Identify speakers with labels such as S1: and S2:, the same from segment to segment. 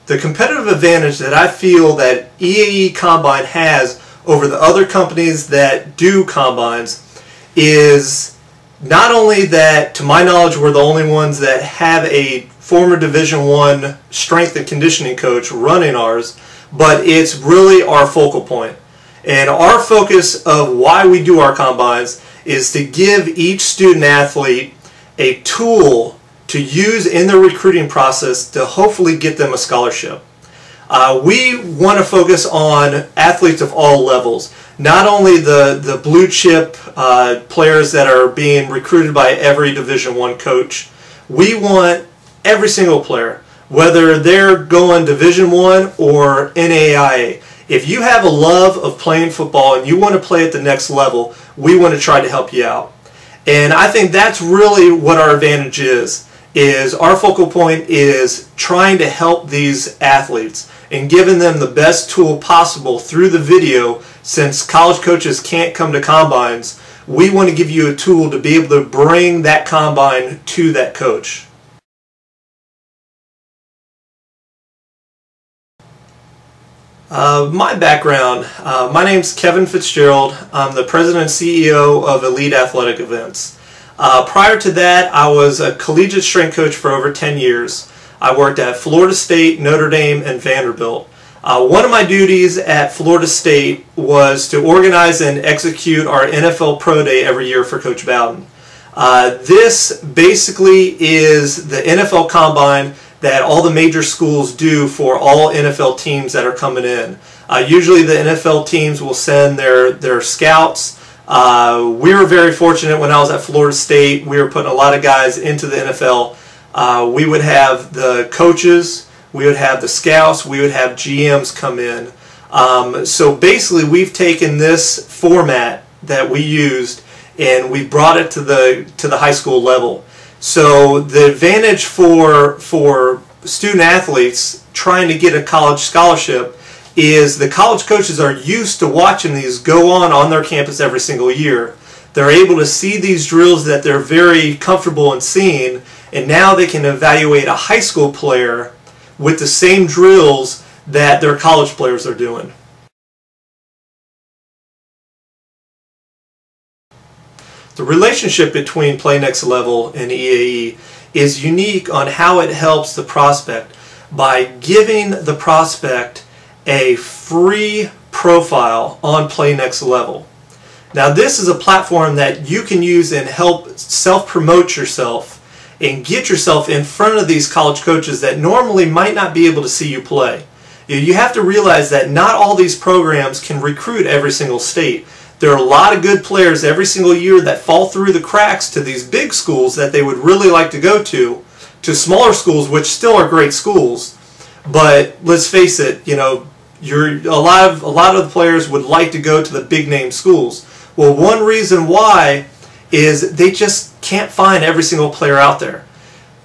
S1: The competitive advantage that I feel that EAE Combine has over the other companies that do combines is not only that, to my knowledge, we're the only ones that have a former Division I strength and conditioning coach running ours, but it's really our focal point. And our focus of why we do our combines is to give each student athlete a tool to use in their recruiting process to hopefully get them a scholarship. We want to focus on athletes of all levels, not only the blue chip players that are being recruited by every Division I coach. We want every single player, whether they're going Division I or NAIA. If you have a love of playing football and you want to play at the next level, we want to try to help you out. And I think that's really what our advantage is our focal point is trying to help these athletes and giving them the best tool possible through the video. Since college coaches can't come to combines, we want to give you a tool to be able to bring that combine to that coach. My background, my name's Kevin Fitzgerald. I'm the President and CEO of Elite Athletic Events. Prior to that, I was a collegiate strength coach for over 10 years. I worked at Florida State, Notre Dame, and Vanderbilt. One of my duties at Florida State was to organize and execute our NFL Pro Day every year for Coach Bowden. This basically is the NFL Combine that all the major schools do for all NFL teams that are coming in. Usually the NFL teams will send their scouts. We were very fortunate when I was at Florida State. We were putting a lot of guys into the NFL. We would have the coaches, we would have the scouts, we would have GMs come in. So basically we've taken this format that we used and we brought it to the high school level. So the advantage for student athletes trying to get a college scholarship is the college coaches are used to watching these go on their campus every single year. They're able to see these drills that they're very comfortable in seeing, and now they can evaluate a high school player with the same drills that their college players are doing. The relationship between PlayNextLevel and EAE is unique on how it helps the prospect by giving the prospect a free profile on PlayNextLevel. Now this is a platform that you can use and help self-promote yourself and get yourself in front of these college coaches that normally might not be able to see you play. You have to realize that not all these programs can recruit every single state. There are a lot of good players every single year that fall through the cracks to these big schools that they would really like to go to smaller schools which still are great schools. But let's face it, you know, a lot of the players would like to go to the big name schools. Well, one reason why is they just can't find every single player out there.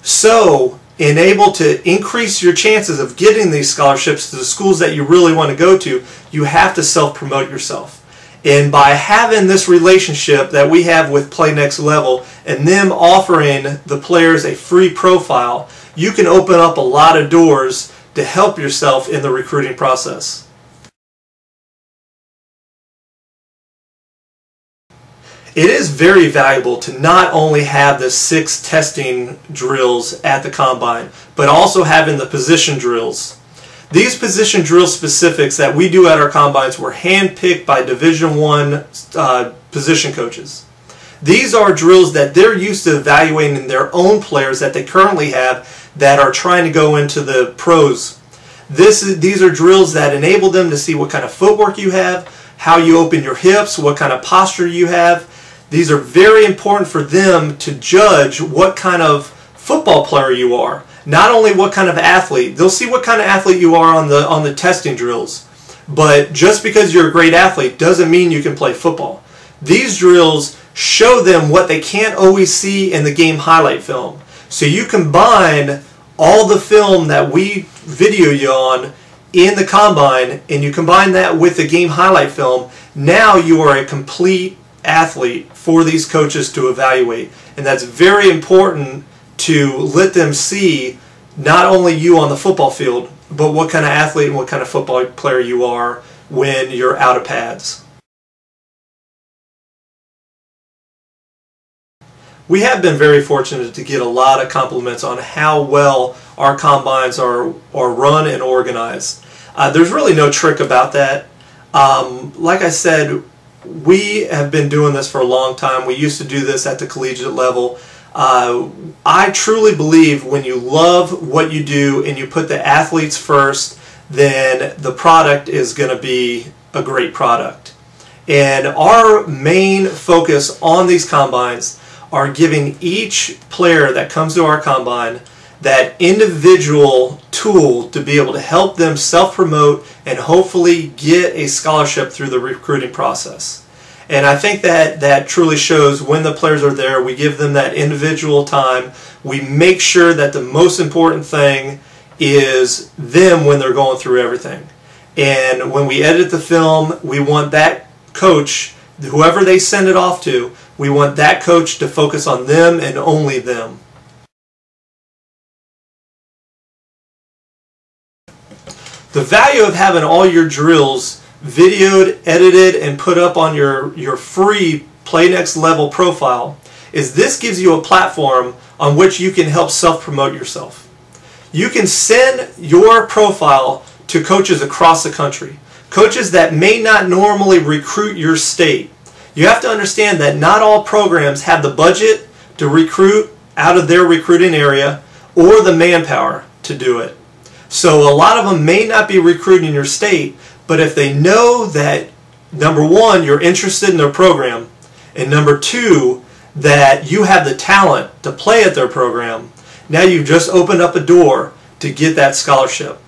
S1: So, in able to increase your chances of getting these scholarships to the schools that you really want to go to, you have to self-promote yourself. And by having this relationship that we have with PlayNextLevel and them offering the players a free profile, you can open up a lot of doors to help yourself in the recruiting process. It is very valuable to not only have the 6 testing drills at the combine, but also having the position drills. These position drill specifics that we do at our combines were handpicked by Division I position coaches. These are drills that they're used to evaluating their own players that they currently have that are trying to go into the pros. These are drills that enable them to see what kind of footwork you have, how you open your hips, what kind of posture you have. These are very important for them to judge what kind of football player you are. Not only what kind of athlete, they'll see what kind of athlete you are on the testing drills. But just because you're a great athlete doesn't mean you can play football. These drills show them what they can't always see in the game highlight film. So you combine all the film that we video you on in the combine and you combine that with the game highlight film, now you are a complete athlete for these coaches to evaluate. And that's very important to let them see not only you on the football field, but what kind of athlete and what kind of football player you are when you're out of pads. We have been very fortunate to get a lot of compliments on how well our combines are run and organized. There's really no trick about that. Like I said, we have been doing this for a long time. We used to do this at the collegiate level. I truly believe when you love what you do and you put the athletes first, then the product is going to be a great product. And our main focus on these combines are giving each player that comes to our combine that individual tool to be able to help them self-promote and hopefully get a scholarship through the recruiting process. And I think that truly shows when the players are there. We give them that individual time. We make sure that the most important thing is them when they're going through everything. And when we edit the film, we want that coach, whoever they send it off to, we want that coach to focus on them and only them. The value of having all your drills videoed, edited, and put up on your free PlayNextLevel profile is this gives you a platform on which you can help self-promote yourself. You can send your profile to coaches across the country, coaches that may not normally recruit your state. You have to understand that not all programs have the budget to recruit out of their recruiting area or the manpower to do it. So a lot of them may not be recruiting your state, but if they know that, number one, you're interested in their program, and number two, that you have the talent to play at their program, now you've just opened up a door to get that scholarship.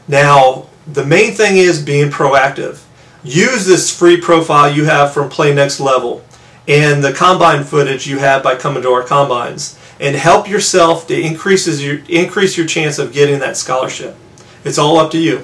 S1: Now, the main thing is being proactive. Use this free profile you have from PlayNextLevel and the combine footage you have by coming to our combines and help yourself to increase your chance of getting that scholarship. It's all up to you.